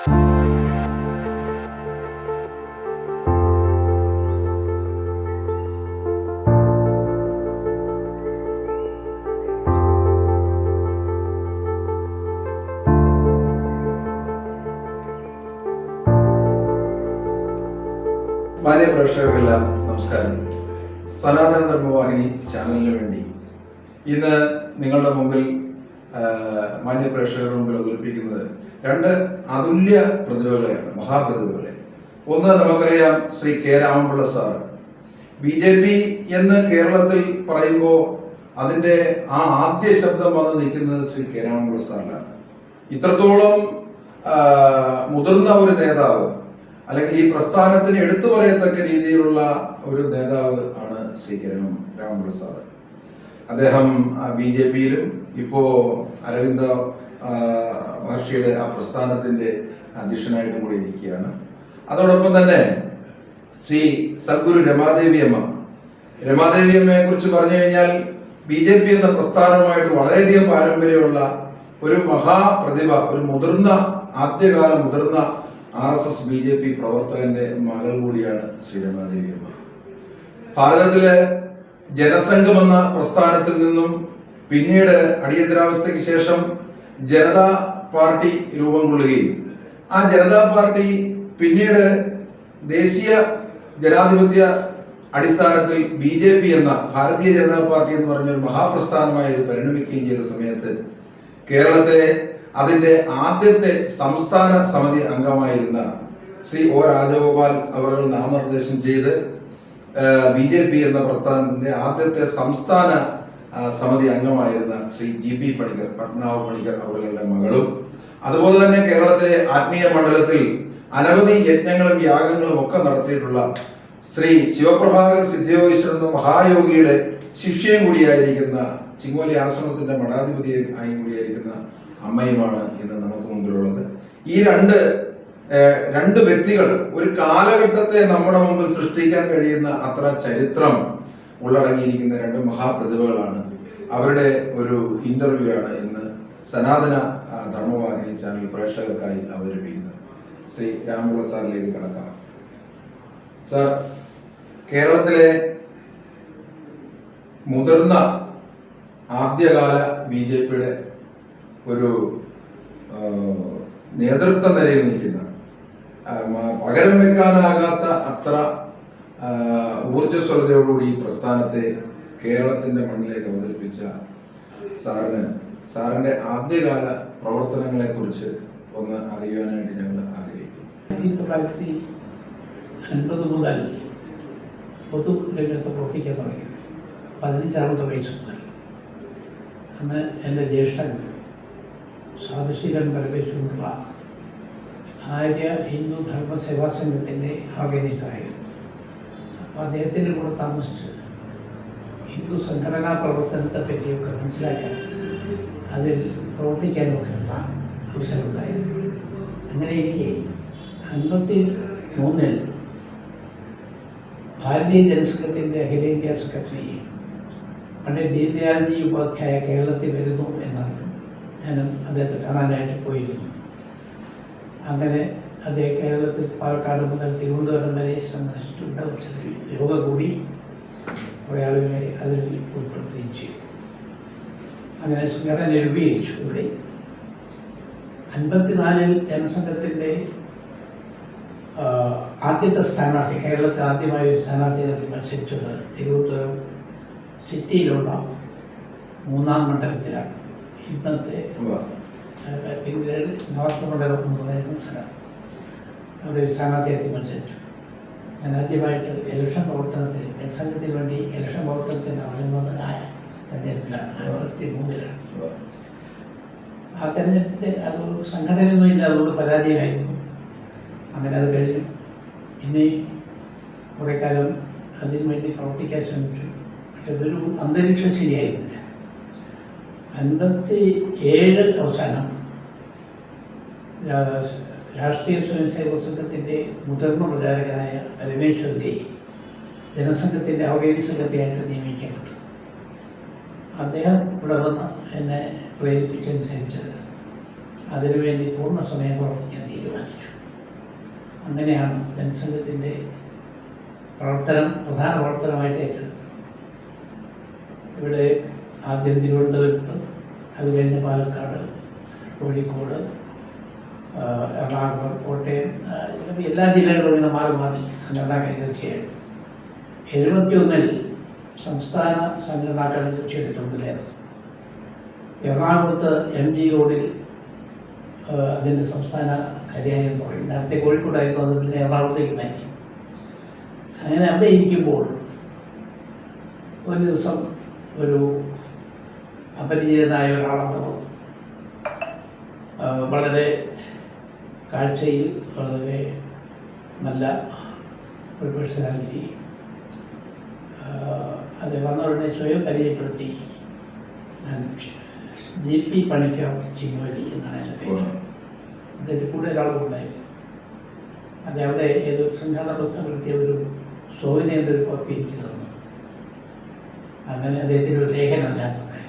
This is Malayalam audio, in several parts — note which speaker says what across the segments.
Speaker 1: മാന്യ പ്രേക്ഷകർക്കെല്ലാം നമസ്കാരം. സനാതന ധർമ്മവാഹിനി ചാനലിന് വേണ്ടി ഇന്ന് നിങ്ങളുടെ മുമ്പിൽ മാന്യ പ്രേക്ഷകരുടെ മുമ്പിൽ അവതരിപ്പിക്കുന്നത് രണ്ട് അതുല്യ പ്രതിഭകളെയാണ്, മഹാപ്രതിഭകളെ. ഒന്ന് നമുക്കറിയാം, Shri K Raman Pillai sir. BJP എന്ന് കേരളത്തിൽ പറയുമ്പോൾ അതിൻ്റെ ആ ആദ്യ ശബ്ദം വന്ന് നിൽക്കുന്നത് ശ്രീ കെ രാമൻപിള്ള സാറിനാണ്. ഇത്രത്തോളം മുതിർന്ന ഒരു നേതാവ്, അല്ലെങ്കിൽ ഈ പ്രസ്ഥാനത്തിന് എടുത്തു പറയത്തക്ക രീതിയിലുള്ള ഒരു നേതാവ് ആണ് ശ്രീ കെ രാമൻപിള്ള സാർ. അദ്ദേഹം BJPയിലും ഇപ്പോ അരവിന്ദ മഹർഷിയുടെ ആ പ്രസ്ഥാനത്തിന്റെ അധ്യക്ഷനായിട്ടും കൂടി ഇരിക്കുകയാണ്. അതോടൊപ്പം തന്നെ ശ്രീ സദ്ഗുരു രമാദേവി അമ്മയെ കുറിച്ച് പറഞ്ഞു കഴിഞ്ഞാൽ BJP എന്ന പ്രസ്ഥാനവുമായിട്ട് വളരെയധികം പാരമ്പര്യമുള്ള ഒരു മഹാപ്രതിഭ, ഒരു ആദ്യകാല മുതിർന്ന RSS BJP പ്രവർത്തകന്റെ മകൾ കൂടിയാണ് ശ്രീ രമാദേവി അമ്മ. ഭാരതത്തിലെ ജനസംഘം എന്ന പ്രസ്ഥാനത്തിൽ നിന്നും പിന്നീട് അടിയന്തരാവസ്ഥയ്ക്ക് ശേഷം ജനതാ പാർട്ടി രൂപം കൊള്ളുകയും ആ ജനതാ പാർട്ടി പിന്നീട് ദേശീയ ജനാധിപത്യ അടിസ്ഥാനത്തിൽ BJP എന്ന ഭാരതീയ ജനതാ പാർട്ടി എന്ന് പറഞ്ഞ ഒരു മഹാപ്രസ്ഥാനമായി ഇത് പരിണമിക്കുകയും ചെയ്ത സമയത്ത് കേരളത്തെ അതിന്റെ ആദ്യത്തെ സംസ്ഥാന സമിതി അംഗമായിരുന്ന ശ്രീ O രാജഗോപാൽ അവർ നാമനിർദ്ദേശം ചെയ്ത് BJP എന്ന പ്രസ്ഥാനത്തിന്റെ ആദ്യത്തെ സംസ്ഥാന സമിതി അംഗമായിരുന്ന ശ്രീ GB പണിക്കർ, പത്മനാഭ പണിക്കർ അവരുടെ മകളും, അതുപോലെ തന്നെ കേരളത്തിലെ ആത്മീയ മണ്ഡലത്തിൽ അനവധി യജ്ഞങ്ങളും യാഗങ്ങളും ഒക്കെ നടത്തിയിട്ടുള്ള ശ്രീ ശിവപ്രഭാകർ സിദ്ധിയോഗീശ്വരൻ എന്ന മഹായോഗിയുടെ ശിഷ്യയും കൂടിയായിരിക്കുന്ന ചിങ്ങോലി ആശ്രമത്തിന്റെ മഠാധിപതി ആയി കൂടിയായിരിക്കുന്ന അമ്മയുമാണ് ഇന്ന് നമുക്ക് മുമ്പിലുള്ളത്. ഈ രണ്ട് വ്യക്തികൾ ഒരു കാലഘട്ടത്തെ നമ്മുടെ മുമ്പിൽ സൃഷ്ടിക്കാൻ കഴിയുന്ന അത്ര ചരിത്രം ഉള്ളടങ്ങിയിരിക്കുന്ന രണ്ട് മഹാപ്രതിഭകളാണ്. അവരുടെ ഒരു ഇന്റർവ്യൂ ആണ് ഇന്ന് സനാതന ധർമ്മവാഹിനി ചാനൽ പ്രേക്ഷകർക്കായി അവതരിപ്പിക്കുന്നത്. ശ്രീ രാമൻപിള്ള സാറിലേക്ക് കടക്കാം. സാർ, കേരളത്തിലെ മുതിർന്ന ആദ്യകാല BJPയുടെ ഒരു നേതൃത്വ നിലയിൽ നിൽക്കുന്ന, പകരം വെക്കാനാകാത്ത അത്ര ഊർജ്ജസ്വലതയോടുകൂടി ഈ പ്രസ്ഥാനത്തെ കേരളത്തിന്റെ മണ്ണിലേക്ക് അവതരിപ്പിച്ച സാറിന്റെ ആദ്യകാല പ്രവർത്തനങ്ങളെ കുറിച്ച് ഒന്ന് അറിയുവാനായിട്ട് ഞങ്ങൾ ആഗ്രഹിക്കുന്നു.
Speaker 2: 1950 മുതൽ പൊതുരംഗത്ത് പ്രവർത്തിക്കാൻ തുടങ്ങി. 15-ാമത്തെ വയസ്സ് മുതൽ. അന്ന് എൻ്റെ ജ്യേഷ്ഠൻ സാധുശീലൻ പരമേശ്വരനുള്ള ആര്യ ഹിന്ദു ധർമ്മ സേവാ സംഘത്തിൻ്റെ ഓർഗനൈസറായിരുന്നു. അപ്പോൾ അദ്ദേഹത്തിൻ്റെ കൂടെ താമസിച്ച് ഹിന്ദു സംഘടനാ പ്രവർത്തനത്തെ പറ്റിയൊക്കെ മനസ്സിലാക്കാൻ, അതിൽ പ്രവർത്തിക്കാനൊക്കെയുള്ള അവസരമുണ്ടായിരുന്നു. അങ്ങനെ എനിക്ക് 1953 ഭാരതീയ ജനസംഘത്തിൻ്റെ അഖിലേന്ത്യാ സെക്രട്ടറി പണ്ഡിറ്റ് ദീൻദയാൽജി ഉപാധ്യായ കേരളത്തിൽ വരുന്നു എന്നറിഞ്ഞു. ഞാനും അദ്ദേഹത്തെ കാണാനായിട്ട് പോയിരുന്നു. അങ്ങനെ അദ്ദേഹം കേരളത്തിൽ പാലക്കാട് മുതൽ തിരുവനന്തപുരം വരെ സന്ദർശിച്ചുകൊണ്ട് യോഗ കൂടി കുറേ ആളുകളെ അതിൽ ഉൾപ്പെടുത്തുകയും ചെയ്തു. അങ്ങനെ സംഘടന രൂപീകരിച്ചു. ഇവിടെ 54 ജനസംഘത്തിൻ്റെ ആദ്യത്തെ സ്ഥാനാർത്ഥി, കേരളത്തിൽ ആദ്യമായി ഒരു സ്ഥാനാർത്ഥി മത്സരിച്ചത് തിരുവനന്തപുരം സിറ്റിയിലുള്ള 3-ാം മണ്ഡലത്തിലാണ്. ഇന്നത്തെ പിന്നീട് നോർത്ത് മണ്ഡലം എന്ന് പറയുന്ന സ്ഥലം. അവിടെ ഒരു സ്ഥാനാർത്ഥിയായി മത്സരിച്ചു. ഞാൻ ആദ്യമായിട്ട് ഇലക്ഷൻ പ്രവർത്തനത്തിൽ, ജനസംഘത്തിന് വേണ്ടി ഇലക്ഷൻ പ്രവർത്തനത്തിന് വരുന്നത് തെരഞ്ഞെടുപ്പിലാണ്, 1953-ലാണ്. ആ തെരഞ്ഞെടുപ്പിൽ അത് സംഘടനയൊന്നും ഇല്ല, അതുകൊണ്ട് പരാജയമായിരുന്നു. അങ്ങനെ അത് കഴിഞ്ഞു. പിന്നെ കുറേ കാലം അതിനു വേണ്ടി പ്രവർത്തിക്കാൻ ശ്രമിച്ചു. പക്ഷെ ഇതൊരു അന്തരീക്ഷം ശരിയായിരുന്നില്ല. 57 അവസാനം രാഷ്ട്രീയ സ്വയംസേവക സംഘത്തിൻ്റെ മുതിർന്ന പ്രചാരകനായ രമേശ് ജനസംഘത്തിൻ്റെ ഓർഗനൈസിംഗ് സെക്രട്ടറിയായിട്ട് നിയമിക്കപ്പെട്ടു. അദ്ദേഹം ഇവിടെ വന്ന് എന്നെ പ്രേരിപ്പിച്ചനുസരിച്ച് അതിനുവേണ്ടി പൂർണ്ണ സമയം പ്രവർത്തിക്കാൻ തീരുമാനിച്ചു. തീരുമാനിച്ചു. അങ്ങനെയാണ് ജനസംഘത്തിൻ്റെ പ്രധാന പ്രവർത്തനമായിട്ട് ഏറ്റെടുത്തത്. ഇവിടെ ആദ്യം തിരുവനന്തപുരത്ത്, അത് കഴിഞ്ഞ് പാലക്കാട്, കോഴിക്കോട്, എറണാകുളം, കോട്ടയം, എല്ലാ ജില്ലകളും ഇങ്ങനെ മാറി മാറി സംഘടനാ കാര്യദർശിയായിരുന്നു. 71 സംസ്ഥാന സംഘടനാ കാര്യദർശിയുടെ ചുമതലയായിരുന്നു. എറണാകുളത്ത് MG റോഡിൽ അതിൻ്റെ സംസ്ഥാന കാര്യാലയം തുടങ്ങി. നേരത്തെ കോഴിക്കോടായിരുന്നു, അത് പിന്നെ എറണാകുളത്തേക്ക് മാറ്റി. അങ്ങനെ അവിടെ ഇരിക്കുമ്പോൾ ഒരു ദിവസം ഒരു അപരിചിതനായ ഒരാളവിടെ വന്നു. വളരെ കാഴ്ചയിൽ വളരെ നല്ല ഒരു പേഴ്സണാലിറ്റി. അത് വന്ന ഉടനെ സ്വയം പരിചയപ്പെടുത്തി. ഞാൻ JP പണിക്കർ ചിങ്ങോലി എന്നാണ് എൻ്റെ പേര്. അതിൻ്റെ കൂടെ ഒരാളുണ്ടായിരുന്നു. അത് അവിടെ ഏതൊരു സംഘടന പുസ്തകപ്പെടുത്തിയ ഒരു സോവിനേൻ്റെ ഒരു കോപ്പി എനിക്ക് തന്നു. അങ്ങനെ അദ്ദേഹത്തിൻ്റെ ഒരു ലേഖനം അതിനകത്തുണ്ടായി.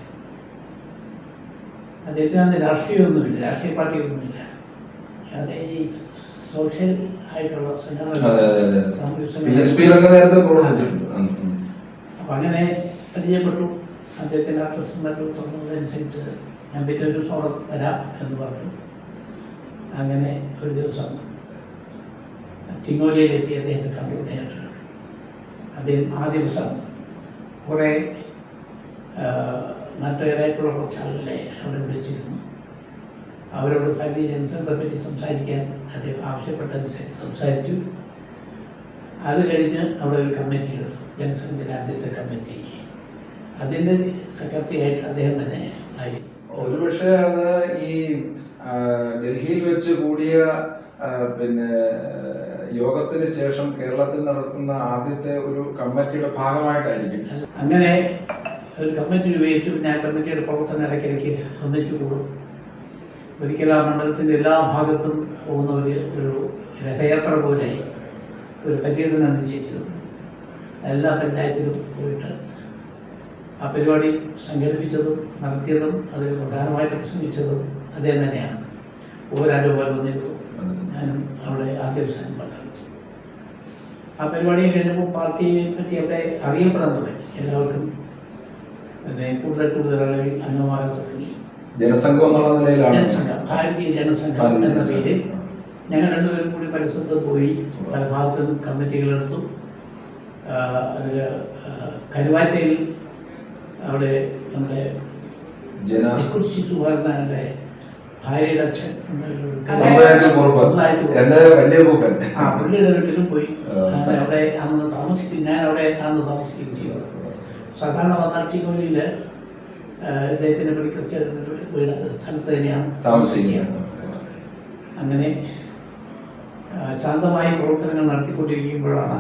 Speaker 2: അദ്ദേഹത്തിന് അന്ന് രാഷ്ട്രീയമൊന്നുമില്ല, രാഷ്ട്രീയ പാർട്ടികളൊന്നുമില്ല. അത് ഈ സോഷ്യൽ ആയിട്ടുള്ള അപ്പം അങ്ങനെ പരിചയപ്പെട്ടു. അദ്ദേഹത്തിൻ്റെ അഡ്രസ്സും മറ്റും തുറന്നതനുസരിച്ച് ഞാൻ പിന്നെ ഒരു സോളം തരാം എന്ന് പറഞ്ഞു. അങ്ങനെ ഒരു ദിവസം ചിങ്ങോലിയിലെത്തി അദ്ദേഹത്തെ കണ്ടു, നേരിട്ട്. ആ ദിവസം കുറേ നാട്ടുകാരായിട്ടുള്ള കുറച്ച് ആളുകളെ അവിടെ വിളിച്ചിരുന്നു. അവരോട് ഭാരതീയ ജനസംഘത്തെ പറ്റി സംസാരിക്കാൻ അദ്ദേഹം ആവശ്യപ്പെട്ടതനുസരിച്ച് സംസാരിച്ചു. അത് കഴിഞ്ഞ് അവിടെ ഒരു കമ്മിറ്റി എടുത്തു, ജനസംഘത്തിൻ്റെ ആദ്യത്തെ കമ്മിറ്റി. അതിൻ്റെ സെക്രട്ടറി ആയിട്ട് അദ്ദേഹം തന്നെ ആയി.
Speaker 1: ഒരുപക്ഷെ അത് ഈ ഡൽഹിയിൽ വെച്ച് കൂടിയ പിന്നെ യോഗത്തിന് ശേഷം കേരളത്തിൽ നടക്കുന്ന ആദ്യത്തെ ഒരു കമ്മിറ്റിയുടെ ഭാഗമായിട്ടായിരിക്കും.
Speaker 2: അങ്ങനെ ഒരു കമ്മിറ്റി രൂപീകരിച്ചു. പിന്നെ ആ കമ്മിറ്റിയുടെ പ്രവർത്തനം ഇടയ്ക്കിടയ്ക്ക് ഒന്നിച്ചു കൂടും. ഒരിക്കൽ ആ മണ്ഡലത്തിൻ്റെ എല്ലാ ഭാഗത്തും പോകുന്ന ഒരു രഥയാത്ര പോലെ ഒരു പര്യടനം നിശ്ചയിച്ചിരുന്നു. എല്ലാ പഞ്ചായത്തിലും പോയിട്ട് ആ പരിപാടി സംഘടിപ്പിച്ചതും നടത്തിയതും അതിൽ പ്രധാനമായിട്ട് പ്രസംഗിച്ചതും അദ്ദേഹം തന്നെയാണ്. രാജഗോപാൽ വന്നിരുന്നു, ഞാനും അവിടെ ആദ്യ ദിവസം പങ്കെടുത്തു. ആ പരിപാടി കഴിഞ്ഞപ്പോൾ പാർട്ടിയെ പറ്റി അവിടെ അറിയപ്പെടാൻ തുടങ്ങി. എല്ലാവർക്കും പിന്നെ കൂടുതൽ ആളുകൾ അംഗമാകാൻ തുടങ്ങി.
Speaker 1: ജനസംഘം എന്നുള്ള നിലയിലാണ്
Speaker 2: ജനസംഘം, ഭാരതീയ ജനസംഘം എന്ന പേരിൽ ഞങ്ങൾ രണ്ടുപേരും കൂടി പല സ്ഥലത്തും പോയി, പല ഭാഗത്തും കമ്മിറ്റികളെടുത്തു. അതിൽ കരുവാറ്റയിൽ അവിടെ നമ്മുടെ കുറിച്ച് സുഹാർദാന്റെ ഭാര്യയുടെ അച്ഛൻ പുള്ളിയുടെ വീട്ടിലും പോയി. അവിടെ അന്ന് താമസിക്കും, ഞാൻ അവിടെ അന്ന് താമസിക്കുകയും ചെയ്യും. സാധാരണ വന്നാഴ്ചയിൽ ഇദ്ദേഹത്തിൻ്റെ പഠിക്കുന്ന വീട് സ്ഥലത്ത് തന്നെയാണ് താമസിക്കുക. അങ്ങനെ ശാന്തമായി പ്രവർത്തനങ്ങൾ നടത്തിക്കൊണ്ടിരിക്കുമ്പോഴാണ്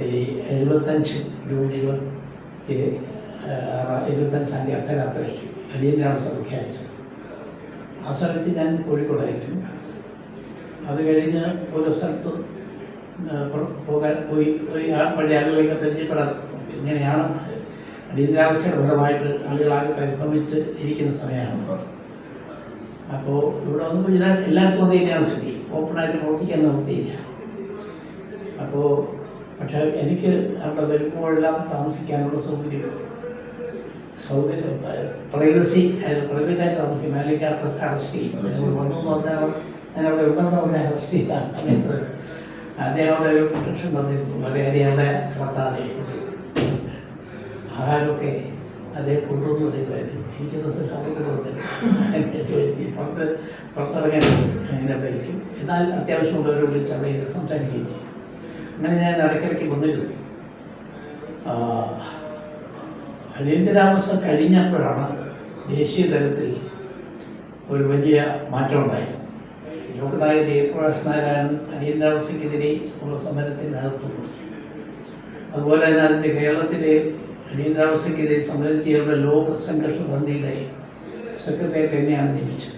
Speaker 2: ഈ 75 ജൂൺ 25 അർദ്ധരാത്രി അടിയന്തരാവസ്ഥ പ്രഖ്യാപിച്ചത്. ആ സമയത്ത് ഞാൻ കോഴിക്കോടായിരുന്നു. അത് കഴിഞ്ഞ് ഓരോ സ്ഥലത്ത് പോയി ആ പഴയ ആളുകളെയൊക്കെ പരിചയപ്പെടാൻ. ഇങ്ങനെയാണ് അടിയന്തരാവസ്ഥയുടെ ഫലമായിട്ട് ആളുകളാകെ പരിഭ്രമിച്ച് ഇരിക്കുന്ന സമയമാണ്. അപ്പോൾ ഇവിടെ വന്നപ്പോൾ എല്ലാവർക്കും അത് തന്നെയാണ് സ്ഥിതി. ഓപ്പണായിട്ട് പ്രവർത്തിക്കാൻ നിർത്തിയില്ല. അപ്പോൾ പക്ഷേ എനിക്ക് അവിടെ വരുമ്പോഴെല്ലാം താമസിക്കാനുള്ള സൗകര്യം പ്രൈവറ്റായിട്ട് താമസിക്കും. അല്ലെങ്കിൽ അറസ്റ്റ് ചെയ്യും. വന്നു എന്ന് പറഞ്ഞാൽ ഞാൻ അവിടെ ഉണ്ടെന്ന് പറഞ്ഞാൽ അറസ്റ്റ് ചെയ്ത സമയത്ത് അദ്ദേഹം അവിടെ ഒരു പ്രൊട്ടക്ഷൻ തന്നിരുന്നു. വളരെയധികം അവിടെ കിടത്താതെ ആഹാരമൊക്കെ അദ്ദേഹം കൊണ്ടുവന്നതായിരുന്നു. എനിക്കത് കൊണ്ടുവന്നില്ല. ചോദിച്ചു പുറത്തിറങ്ങാൻ അങ്ങനെ അവിടെ ഇരിക്കും. എന്നാൽ അത്യാവശ്യമുള്ളവരെ വിളിച്ച് അവിടെ സംസാരിക്കുകയും ചെയ്യും. അങ്ങനെ ഞാൻ ഇടയ്ക്കിടയ്ക്ക് വന്നിരുന്നു. അടിയന്തരാവസ്ഥ കഴിഞ്ഞപ്പോഴാണ് ദേശീയ തലത്തിൽ ഒരു വലിയ മാറ്റം ഉണ്ടായത്. ലോകനായ ജയപ്രകാശ് നാരായണൻ അടിയന്തരാവസ്ഥയ്ക്കെതിരെ ഉള്ള സമരത്തിന് നേതൃത്വം കൊടുത്തു. അതുപോലെ തന്നെ അതിൻ്റെ കേരളത്തിലെ അടിയന്തരാവസ്ഥയ്ക്കെതിരെ സമരം ചെയ്യാനുള്ള ലോക സംഘർഷ സമിതിയുടെ സെക്രട്ടറിയേറ്റ് തന്നെയാണ് നിയമിച്ചത്.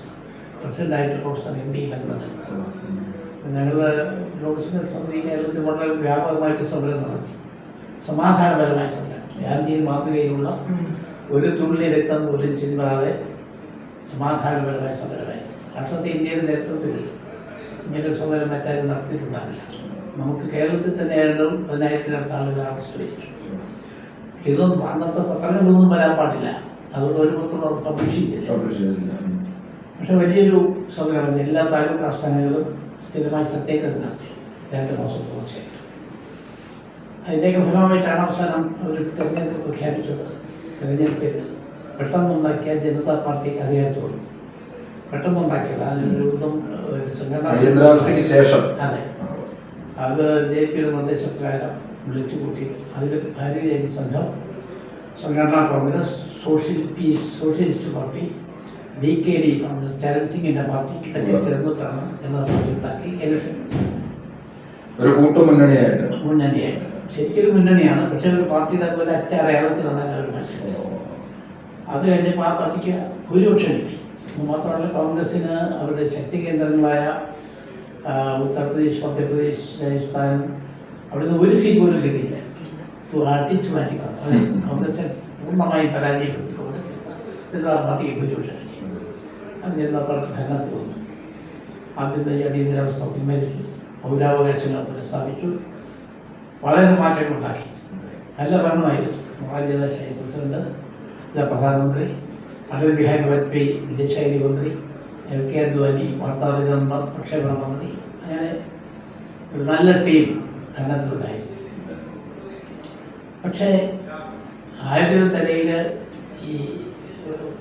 Speaker 2: പ്രസിഡൻ്റായിട്ട് പ്രൊഫസർ MB മന്മഥൻ. ഞങ്ങൾ ലോകസംഘർഷ സമിതി കേരളത്തിൽ വളരെ വ്യാപകമായിട്ട് സമരം നടത്തി. സമാധാനപരമായ സമരം, ഗാന്ധിയിൽ മാതൃകയിലുള്ള ഒരു തുള്ളി രക്തം പോലും ചിന്താതെ സമാധാനപരമായ സമരമായി. രാഷ്ട്രത്തെ ഇന്ത്യയുടെ നേതൃത്വത്തിൽ ഇങ്ങനൊരു സമരം മറ്റാരും നടത്തിയിട്ടുണ്ടാവില്ല. നമുക്ക് കേരളത്തിൽ തന്നെ ഏതാണ്ട് 10,000-ത്തിനടുത്ത് ആളുകൾ അറസ്റ്റ് ചെയ്യിച്ചു. പക്ഷെ ഇതൊന്നും അന്നത്തെ പത്രങ്ങളൊന്നും വരാൻ പാടില്ല, അതുകൊണ്ട് ഒരു പത്രം അത് പബ്ലിഷ് ചെയ്തില്ല. പക്ഷെ വലിയൊരു സമരമാണ്. എല്ലാ താലൂക്ക് ആസ്ഥാനങ്ങളും സ്ഥിരമായി സത്യാഗ്രഹം നടത്തി 2 മാസം തുടർച്ചയായിട്ട്. അതിൻ്റെയൊക്കെ ഫലമായിട്ടാണ് അവസാനം അവർ തെരഞ്ഞെടുപ്പ് പ്രഖ്യാപിച്ചത്. തെരഞ്ഞെടുപ്പിൽ പെട്ടെന്നുണ്ടാക്കിയ ജനതാ പാർട്ടി അധികാരത്തിൽ വന്നു. പെട്ടെന്നുണ്ടാക്കിയത് അതിനൊരു യുദ്ധം
Speaker 1: സംഘടനാവസ്ഥയ്ക്ക് ശേഷം.
Speaker 2: അതെ, അത് JP-യുടെ നിർദ്ദേശപ്രകാരം വിളിച്ചു കൂട്ടി. അതിൽ ഭാരതീയ Jana Sangham, Sanghatana Congress, socialist party, BKD Charan സിംഗിൻ്റെ പാർട്ടി ഇതൊക്കെ ചേർന്നിട്ടാണ് ജനതാ പാർട്ടി ഉണ്ടാക്കി ഇലക്ഷൻ.
Speaker 1: ഒരു
Speaker 2: മുന്നണിയായിട്ട് ശരിക്കൊരു മുന്നണിയാണ്. പക്ഷേ ഒരു പാർട്ടിയുടെ അതുപോലെ അറ്റ അടയാളത്തിലാണ് അവർ മത്സരിച്ചത്. അത് കഴിഞ്ഞപ്പോൾ ആ പാർട്ടിക്ക് ഭൂരിപക്ഷം കിട്ടി. മാത്രമല്ല കോൺഗ്രസ്സിന് അവരുടെ ശക്തി കേന്ദ്രങ്ങളായ ഉത്തർപ്രദേശ്, മധ്യപ്രദേശ്, രാജസ്ഥാൻ അവിടുന്ന് ഒരു സീറ്റ് പോലും കിട്ടിയില്ല. അടിച്ചു മാറ്റിക്കളാണ് കോൺഗ്രസ് പൂർണ്ണമായി പരാജയപ്പെടുത്തിക്കൊണ്ട് ജനതാ പാർട്ടിക്ക് ഭൂരിപക്ഷം കിട്ടി. അത് ജനതാ പാർട്ടി ഭരണത്തിൽ വന്നു. ആദ്യത്തെ അടിയന്തരാവസ്ഥ പിൻവലിച്ചു, പൗരാവകാശങ്ങൾ പുനഃസ്ഥാപിച്ചു, വളരെ മാറ്റങ്ങളുണ്ടാക്കി. നല്ല ഭരണമായിരുന്നു. മൊറാർജി ദേശായി പ്രസിഡന്റ്, പ്രധാനമന്ത്രി, അടൽ ബിഹാരി വാജ്പേയി വിദേശകാര്യമന്ത്രി, LK അദ്വാനി വാർത്താവിതരണ പ്രക്ഷേപണ മന്ത്രി. അങ്ങനെ ഒരു നല്ല ടീം ഭരണത്തിലുണ്ടായി. പക്ഷേ ആരുടെ തലയിൽ ഈ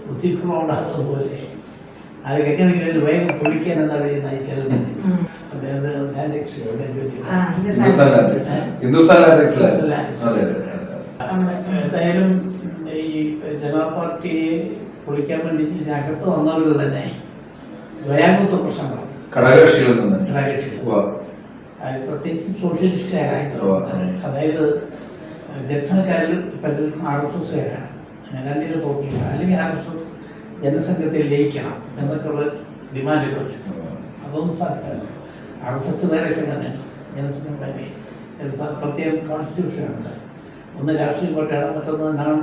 Speaker 2: ബുദ്ധിഭ്രമം ഉണ്ടാകുന്നതുപോലെ ആർക്ക് എങ്ങനെയെങ്കിലും വേഗം പൊളിക്കാൻ എന്നാണ് നയിച്ചത്. എന്തായാലും ഈ ജനതാ പാർട്ടിയെ പൊളിക്കാൻ വേണ്ടി ഇതിനകത്ത് വന്നവർ തന്നെ ദ്വയാംഗത്വ പ്രശ്നങ്ങളാണ്.
Speaker 1: ഘടകകക്ഷികൾ
Speaker 2: പ്രത്യേകിച്ച് സോഷ്യലിസ്റ്റുകാരായിരുന്നു. അതായത് ജനസംഘക്കാരിൽ പലരും RSSകാരാണ്. അങ്ങനെ രണ്ടിലും പോക്കില്ല. അല്ലെങ്കിൽ RSS ജനസംഘത്തിൽ ലയിക്കണം എന്നൊക്കെയുള്ള ഡിമാൻഡുകൾ വെച്ചു. അതൊന്നും സാധ്യമല്ല. RSS വേറെ സംഘടനയാണ്, ജനസംഘം വേറെ. പ്രത്യേകം കോൺസ്റ്റിറ്റ്യൂഷനുണ്ട്. ഒന്ന് രാഷ്ട്രീയ പാർട്ടിയാണ്, മറ്റൊന്ന് നോൺ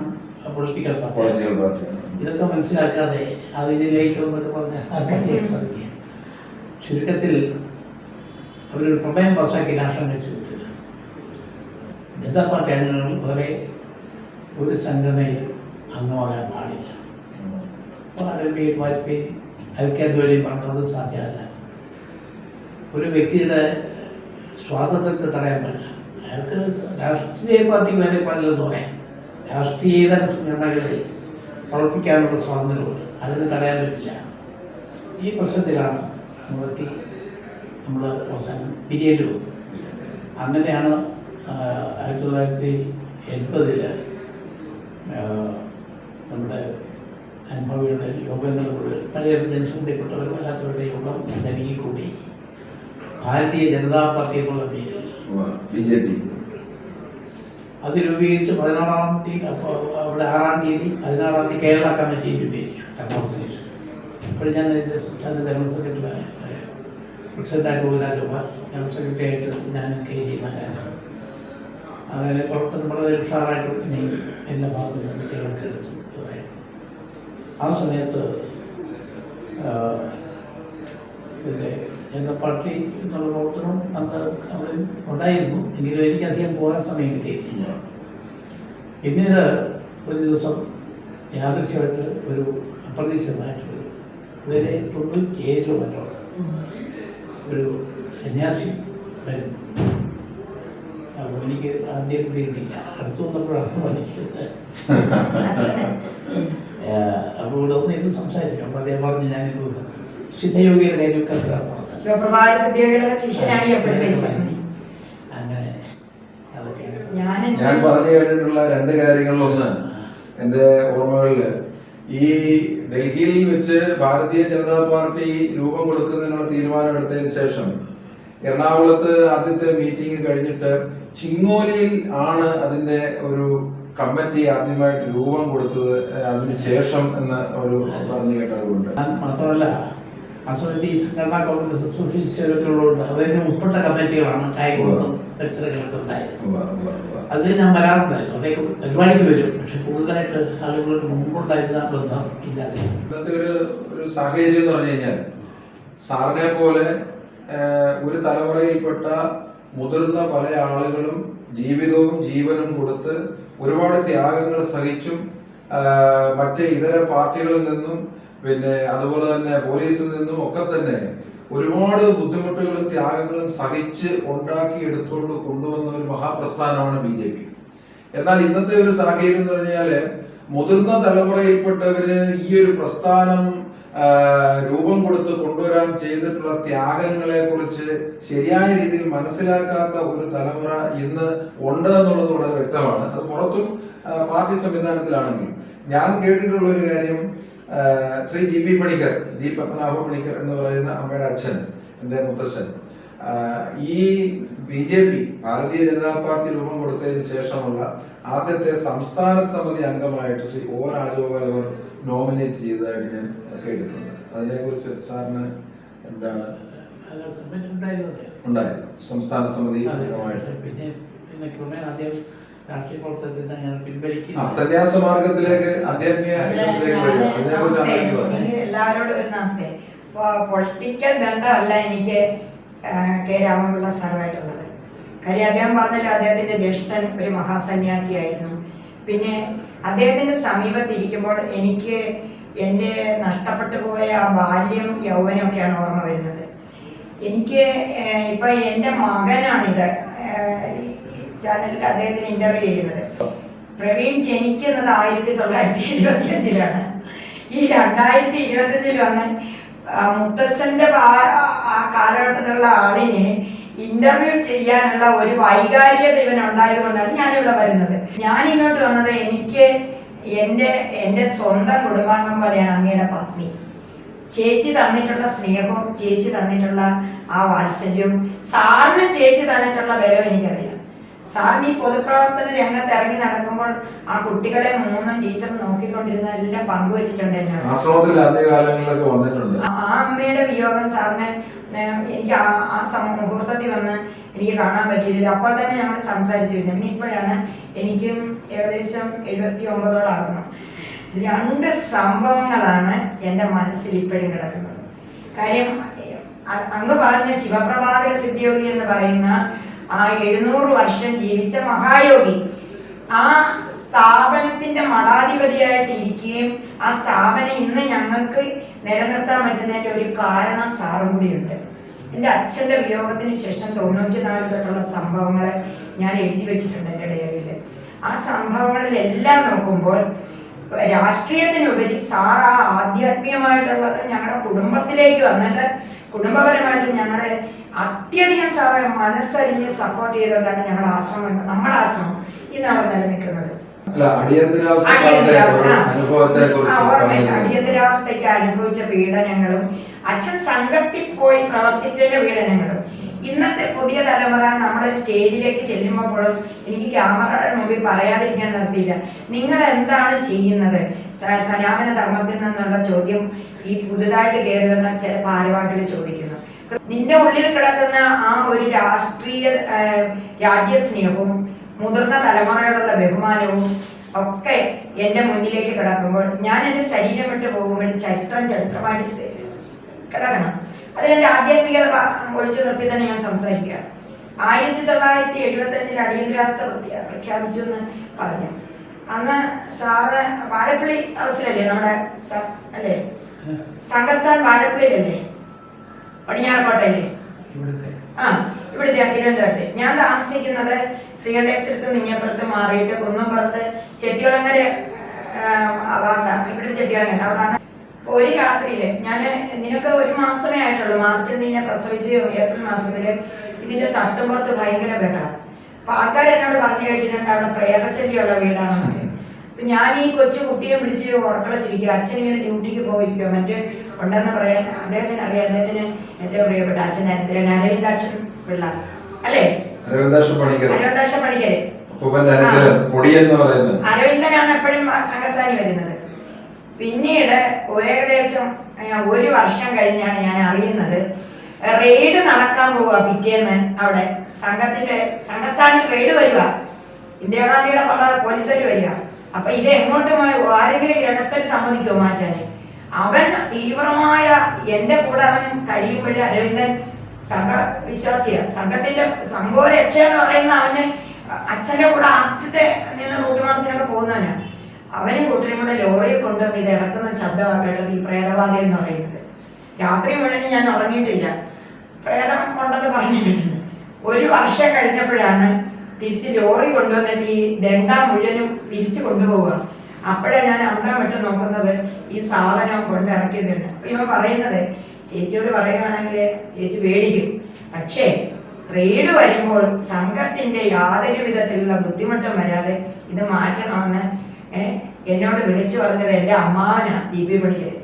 Speaker 2: പൊളിറ്റിക്കൽ പാർട്ടി. ഇതൊക്കെ മനസ്സിലാക്കാതെ അത് ഇതിലേക്കുമെന്നൊക്കെ പറഞ്ഞാൽ ചെയ്യാൻ സാധിക്കുക. ചുരുക്കത്തിൽ അവരൊരു പ്രമേയം പാസ്സാക്കി രാഷ്ട്രം വെച്ചു വിട്ടില്ല. ജനതാ പാർട്ടി അംഗങ്ങൾ വേറെ ഒരു സംഘടനയിൽ അംഗമാകാൻ പാടില്ല. അടൽ ബിഹാരി വാജ്പേയി, LK അദ്വാനി പറഞ്ഞത് സാധ്യമല്ല. ഒരു വ്യക്തിയുടെ സ്വാതന്ത്ര്യത്തെ തടയാൻ പറ്റില്ല. അയാൾക്ക് രാഷ്ട്രീയ പാർട്ടി വേറെ പാടില്ലെന്ന് പറയാം. രാഷ്ട്രീയേതര സംഘടനകളിൽ പ്രവർത്തിക്കാനുള്ള സ്വാതന്ത്ര്യമുണ്ട്, അതിന് തടയാൻ പറ്റില്ല. ഈ പ്രശ്നത്തിലാണ് നമ്മൾ അവസാനം പിരിയേണ്ടി വന്നു. അങ്ങനെയാണ് 1980 നമ്മുടെ അനുഭവിയുടെ യോഗങ്ങൾ മുഴുവൻ പഴയ ജനസംഖ്യപ്പെട്ടവരും അല്ലാത്തവരുടെ യോഗം ഡൽഹിയിൽ കൂടി ഭാരതീയ ജനതാ പാർട്ടി എന്നുള്ള പേരിൽ
Speaker 1: BJP
Speaker 2: അത് രൂപീകരിച്ച് 16-ാം തീയതി, അപ്പോൾ അവിടെ 6-ാം തീയതി 16-ാം തീയതി കേരള കമ്മിറ്റി രൂപീകരിച്ചു. എറണാകുളത്ത് വെച്ചു. അപ്പോൾ ഞാൻ ഇതിൻ്റെ സംസ്ഥാന ജനറൽ സെക്രട്ടറി പ്രസിഡൻ്റായിട്ട് രാജഗോപാൽ, ജനറൽ സെക്രട്ടറി ആയിട്ട് ഞാൻ KG നാരായണൻ. അങ്ങനെ പ്രവർത്തനം വളരെ ഉഷാറായിട്ട് നീങ്ങി. എല്ലാ ഭാഗത്തും കമ്മിറ്റികളൊക്കെ എടുത്തു. ആ സമയത്ത് പിന്നെ ജനതാ പാർട്ടി എന്നുള്ള പ്രവർത്തനം അവിടെ ഉണ്ടായിരുന്നു. എങ്കിലും എനിക്കധികം പോകാൻ സമയം കിട്ടിയിട്ടില്ല. പിന്നീട് ഒരു ദിവസം യാദൃശ്യമായിട്ട് ഒരു അപ്രതീക്ഷിതമായിട്ട് ഇവരെ 97 മറ്റോ ഒരു സന്യാസി വരും. അപ്പോൾ എനിക്ക് ആദ്യം പിടിയിട്ടില്ല. അടുത്ത് വന്നപ്പോഴാണ് പഠിക്കുന്നത്. അപ്പോൾ ഇവിടെ ഒന്ന് ഇത് സംസാരിച്ചു. അപ്പോൾ അദ്ദേഹം പറഞ്ഞു ഞാനിപ്പോൾ സിദ്ധയോഗിയുടെ കാര്യമൊക്കെ അങ്ങനെ അതൊക്കെയാണ്
Speaker 1: ഞാൻ പറഞ്ഞു കേട്ടിട്ടുള്ള 2 കാര്യങ്ങളിലൊന്ന് എൻ്റെ ഓർമ്മകളിൽ ഈ ഡൽഹിയിൽ വെച്ച് ഭാരതീയ ജനതാ പാർട്ടി രൂപം കൊടുക്കുന്നതിനുള്ള തീരുമാനം എടുത്തതിന് ശേഷം എറണാകുളത്ത് ആദ്യത്തെ മീറ്റിംഗ് കഴിഞ്ഞിട്ട് ചിങ്ങോലിയിൽ ആണ് അതിന്റെ ഒരു കമ്മിറ്റി ആദ്യമായിട്ട് രൂപം കൊടുത്തത് അതിന് ശേഷം എന്ന് ഒരു പറഞ്ഞു കേട്ടതുകൊണ്ട്.
Speaker 2: മാത്രമല്ല ആ സമയത്ത് ഈ സംഘടനാ കോൺഗ്രസ് സോഷ്യലിസ്റ്റുകളൊക്കെ ഉള്ളതുകൊണ്ട് അവരുടെ ഉൾപ്പെട്ട കമ്മിറ്റികളാണ് ചായകുളത്തും പരിസരങ്ങളൊക്കെ ഉണ്ടായത്. അത് ഞാൻ വരാറുണ്ടായിരുന്നു. അവിടേക്ക് പരിപാടിക്ക് വരും. പക്ഷെ കൂടുതലായിട്ട് ആളുകളോട് മുമ്പുണ്ടായിരുന്ന ബന്ധം ഇല്ലാതെ.
Speaker 1: ഇന്നത്തെ ഒരു സാഹചര്യം എന്ന് പറഞ്ഞു കഴിഞ്ഞാൽ സാറിനെ പോലെ ഒരു തലമുറയിൽപ്പെട്ട മുതിർന്ന പല ആളുകളും ജീവിതവും ജീവനും കൊടുത്ത് ഒരുപാട് ത്യാഗങ്ങൾ സഹിച്ചും മറ്റ് ഇതര പാർട്ടികളിൽ നിന്നും പിന്നെ അതുപോലെ തന്നെ പോലീസിൽ നിന്നും ഒക്കെ തന്നെ ഒരുപാട് ബുദ്ധിമുട്ടുകളും ത്യാഗങ്ങളും സഹിച്ച് ഉണ്ടാക്കി എടുത്തുകൊണ്ട് കൊണ്ടുവന്ന ഒരു മഹാപ്രസ്ഥാനമാണ് BJP. എന്നാൽ ഇന്നത്തെ ഒരു സാഹചര്യം എന്ന് പറഞ്ഞാല് മുതിർന്ന തലമുറയിൽപ്പെട്ടവര് ഈ ഒരു പ്രസ്ഥാനം രൂപം കൊടുത്ത് കൊണ്ടുവരാൻ ചെയ്തിട്ടുള്ള ത്യാഗങ്ങളെ കുറിച്ച് ശരിയായ രീതിയിൽ മനസ്സിലാക്കാത്ത ഒരു തലമുറ ഇന്ന് ഉണ്ട് എന്നുള്ളത് വളരെ വ്യക്തമാണ്. അത് പുറത്തും പാർട്ടി സംവിധാനത്തിലാണെങ്കിലും ഞാൻ കേട്ടിട്ടുള്ള ഒരു കാര്യം, ശ്രീ G.P. പണിക്കർ, ജി പത്മനാഭ പണിക്കർ എന്ന് പറയുന്ന അമ്മയുടെ അച്ഛൻ, എൻ്റെ മുത്തച്ഛൻ, ഈ BJP ഭാരതീയ ജനതാ പാർട്ടി രൂപം കൊടുത്തതിന് ശേഷമുള്ള ആദ്യത്തെ സംസ്ഥാന സമിതി അംഗമായിട്ട് ശ്രീ O. രാജഗോപാൽ അവർ നോമിനേറ്റ് ചെയ്തതായിട്ട് ഞാൻ കേട്ടിട്ടുണ്ട്. അതിനെക്കുറിച്ച് സാറിന് എന്താണ്? ഉണ്ടായിരുന്നു സംസ്ഥാന സമിതി അംഗമായിട്ട്.
Speaker 2: പിന്നെ ആദ്യം രാഷ്ട്രീയ പ്രവർത്തനത്തിൽ ഞങ്ങൾ പിൻവലിക്കുന്നു.
Speaker 1: സന്യാസ മാർഗത്തിലേക്ക് ആധ്യാത്മിക
Speaker 3: എല്ലാവരോടും ഒരു നമസ്തേ. പൊളിറ്റിക്കൽ ബന്ധമല്ല എനിക്ക് കെ രാമപിള്ള സാറുമായിട്ടുള്ളത്. കാര്യം അദ്ദേഹം പറഞ്ഞല്ലോ, അദ്ദേഹത്തിന്റെ ജ്യേഷ്ഠൻ ഒരു മഹാസന്യാസിയായിരുന്നു. പിന്നെ അദ്ദേഹത്തിന്റെ സമീപത്തിരിക്കുമ്പോൾ എനിക്ക് എൻ്റെ നഷ്ടപ്പെട്ടു പോയ ആ ബാല്യം യൗവനമൊക്കെയാണ് ഓർമ്മ വരുന്നത്. എനിക്ക് ഇപ്പൊ എൻ്റെ മകനാണിത് ചാനലിൽ അദ്ദേഹത്തിന് ഇന്റർവ്യൂ ചെയ്യുന്നത്. പ്രവീൺ ജനിക്കുന്നത് 1975 ഈ 2025 വന്ന് മുത്തച്ഛന്റെ ആ കാലഘട്ടത്തിലുള്ള ആളിനെ ഇന്റർവ്യൂ ചെയ്യാനുള്ള ഒരു വൈകാരികത ഇവൻ ഉണ്ടായത് കൊണ്ടാണ് ഞാനിവിടെ വരുന്നത്. ഞാൻ ഇങ്ങോട്ട് വന്നത് എനിക്ക് എൻ്റെ സ്വന്തം കുടുംബാംഗം പോലെയാണ് അങ്ങയുടെ പത്നി. ചേച്ചി തന്നിട്ടുള്ള സ്നേഹവും ചേച്ചി തന്നിട്ടുള്ള ആ വാത്സല്യവും സാറിന് ചേച്ചി തന്നിട്ടുള്ള ബലവും എനിക്കറിയാം. സാറിന് ഈ പൊതുപ്രവർത്തന രംഗത്ത് ഇറങ്ങി നടക്കുമ്പോൾ ആ കുട്ടികളെ 3 ടീച്ചർ നോക്കിക്കൊണ്ടിരുന്ന എല്ലാം പങ്കുവച്ചിട്ടുണ്ട് എന്നാണ്. ആ അമ്മയുടെ വിയോഗം സാറിന് എനിക്ക് ആ മുഹൂർത്തത്തിൽ വന്ന് എനിക്ക് കാണാൻ പറ്റിയില്ല. അപ്പോൾ തന്നെ ഞങ്ങൾ സംസാരിച്ചിരുന്നു. ഇപ്പോഴാണ് എനിക്കും ഏകദേശം 79 2 സംഭവങ്ങളാണ് എൻ്റെ മനസ്സിൽ ഇപ്പോഴും കിടക്കുന്നത്. കാര്യം അങ്ങ് പറഞ്ഞ ശിവപ്രഭാകര സിദ്ധിയോഗി എന്ന് പറയുന്ന ആ 700 വർഷം ജീവിച്ച മഹായോഗി ആ സ്ഥാപനത്തിന്റെ മഠാധിപതിയായിട്ട് ഇരിക്കുകയും ആ സ്ഥാപനം ഇന്ന് ഞങ്ങൾക്ക് നിലനിർത്താൻ പറ്റുന്നതിന്റെ ഒരു കാരണം സാറും കൂടിയുണ്ട്. എൻ്റെ അച്ഛൻ്റെ വിയോഗത്തിന് ശേഷം 94 തൊട്ടുള്ള സംഭവങ്ങൾ ഞാൻ എഴുതി വെച്ചിട്ടുണ്ട് എൻ്റെ ഡയറിയിൽ. ആ സംഭവങ്ങളിലെല്ലാം നോക്കുമ്പോൾ രാഷ്ട്രീയത്തിനുപരി സാർ ആ ആധ്യാത്മികമായിട്ടുള്ളത് ഞങ്ങളുടെ കുടുംബത്തിലേക്ക് വന്നിട്ട് കുടുംബപരമായിട്ട് ഞങ്ങളെ അത്യധികം സാറെ മനസ്സറിഞ്ഞ് സപ്പോർട്ട് ചെയ്തുകൊണ്ടാണ് ഞങ്ങളുടെ ആശ്രമം, നമ്മുടെ ആശ്രമം ഇന്ന് അവിടെ നിലനിൽക്കുന്നത്. അടിയന്തരാവസ്ഥയ്ക്ക് അനുഭവിച്ച പീഡനങ്ങളും അച്ഛൻ സംഘത്തിൽ പോയി പ്രവർത്തിച്ചതിന്റെ പീഡനങ്ങളും ഇന്നത്തെ പുതിയ തലമുറ നമ്മളൊരു സ്റ്റേജിലേക്ക് ചെല്ലുമ്പോഴും എനിക്ക് ക്യാമറയുടെ മുമ്പിൽ പറയാതിരിക്കാൻ നിർത്തിയില്ല. നിങ്ങൾ എന്താണ് ചെയ്യുന്നത് സനാതന ധർമ്മത്തിൽ നിന്നുള്ള ചോദ്യം ഈ പുതുതായിട്ട് കയറി വന്ന ചില ഭാരവാഹികൾ ചോദിക്കുന്നു. നിന്റെ ഉള്ളിൽ കിടക്കുന്ന ആ ഒരു രാഷ്ട്രീയ രാജ്യസ്നേഹവും മുതിർന്ന തലമുറയോടുള്ള ബഹുമാനവും ഒക്കെ എൻ്റെ മുന്നിലേക്ക് കിടക്കുമ്പോൾ ഞാൻ എൻ്റെ ശരീരം വിട്ട് പോകുമ്പോൾ ചരിത്രമായിട്ട് കിടക്കണം. അതിലെൻ്റെ ആധ്യാത്മികത ഒഴിച്ചു നിർത്തി തന്നെ ഞാൻ സംസാരിക്കുക. 1975 അടിയന്തരാവസ്ഥ പ്രഖ്യാപിച്ചു എന്ന് പറഞ്ഞു. അന്ന് സാറ് വാഴപ്പള്ളി ഹൗസിലല്ലേ നമ്മുടെ അല്ലേ സംഘസ്ഥാൻ വാഴപ്പള്ളിയിലല്ലേ പടിഞ്ഞാറക്കോട്ടയില്ലേ? ഇവിടുത്തെ തിരുവനന്തപുരത്ത്. ഞാൻ താമസിക്കുന്നത് ശ്രീകണ്ഠേശ്വരത്ത് നിങ്ങപ്പുറത്ത് മാറിയിട്ട് കുന്നംപുറത്ത് ചെട്ടികുളങ്ങര വാർഡ, ഇവിടുത്തെ ചെട്ടികുളങ്ങര അവിടാണ്. ഒരു രാത്രിയില് ഞാൻ നിനക്ക് 1 മാസമേ ആയിട്ടുള്ളൂ, മാർച്ചിൽ നിന്നെ പ്രസവിച്ച് ഏപ്രിൽ മാസത്തില് ഇതിന്റെ തട്ടുമ്പുറത്ത് ഭയങ്കര ബഹളം. അപ്പൊ ആൾക്കാർ എന്നോട് പറഞ്ഞു കേട്ടിട്ടുണ്ട് അവിടെ പ്രേതശല്യമുള്ള വീടാണെന്നൊക്കെ. അപ്പൊ ഞാൻ ഈ കൊച്ചു കുട്ടിയെ പിടിച്ച് ഉറക്കളച്ചിരിക്കുക. അച്ഛൻ ഇങ്ങനെ ഡ്യൂട്ടിക്ക് പോയിരിക്കുക. മറ്റ് ഉണ്ടെന്ന് പറയാൻ അദ്ദേഹത്തിന് അറിയാം. അദ്ദേഹത്തിന് ഏറ്റവും പ്രിയപ്പെട്ട അച്ഛനായിരുന്നു അരവിന്ദാക്ഷൻ പിള്ള അല്ലേ? അരവിന്ദാക്ഷൻ പണിക്കര്. അരവിന്ദനാണ് എപ്പോഴും സംഘസ്ഥാനി വരുന്നത്. പിന്നീട് ഏകദേശം 1 വർഷം കഴിഞ്ഞാണ് ഞാൻ അറിയുന്നത് റെയ്ഡ് നടക്കാൻ പോവുക. പിറ്റേന്ന് അവിടെ സംഘസ്ഥാനിൽ റെയ്ഡ് വരിക, ഇന്ദിരാഗാന്ധിയുടെ പല പോലീസുകാർ വരിക. അപ്പൊ ഇത് എങ്ങോട്ടും ആരെങ്കിലും ഗൃഹസ്ഥർ സമ്മതിക്കുമോ മാറ്റാൻ? അവൻ തീവ്രമായ എൻ്റെ കൂടെ അവൻ കഴിയുമ്പോഴേ അരവിന്ദൻ സംഘവിശ്വാസിയാണ്. സംഘോരക്ഷ എന്ന് പറയുന്ന അവന് അച്ഛൻ്റെ കൂടെ ആദ്യത്തെ നിന്ന് റൂട്ട് മാർച്ചിനൊക്കെ പോകുന്നവനാണ്. അവനും കൂട്ടരും കൂടെ ലോറിയിൽ കൊണ്ടുവന്ന് ഇത് ഇറക്കുന്ന ശബ്ദമാണ് കേട്ടത് ഈ പ്രേതബാധ എന്ന് പറയുന്നത്. രാത്രി മുഴുവനും ഞാൻ ഉറങ്ങിയിട്ടില്ല. പ്രേതം ഉണ്ടെന്ന് പറഞ്ഞു കേട്ടിട്ടുണ്ട്. 1 വർഷം കഴിഞ്ഞപ്പോഴാണ് തിരിച്ച് ലോറി കൊണ്ടുവന്നിട്ട് ഈ ദണ്ട മുഴുവനും തിരിച്ചു കൊണ്ടുപോവുക. അപ്പോഴേ ഞാൻ അന്തം വിട്ട് നോക്കുന്നത് ഈ സാധനം കൊണ്ടിറക്കിയതുണ്ട്. അപ്പൊ ഇവ പറയുന്നത് ചേച്ചിയോട് പറയുകയാണെങ്കിൽ ചേച്ചി പേടിക്കും, പക്ഷേ റെയ്ഡ് വരുമ്പോൾ സംഘത്തിന്റെ യാതൊരു വിധത്തിലുള്ള ബുദ്ധിമുട്ടും വരാതെ ഇത് മാറ്റണമെന്ന് എന്നോട് വിളിച്ചു പറഞ്ഞത് എൻ്റെ അമ്മാവനാ ദീപി പണിക്കർ.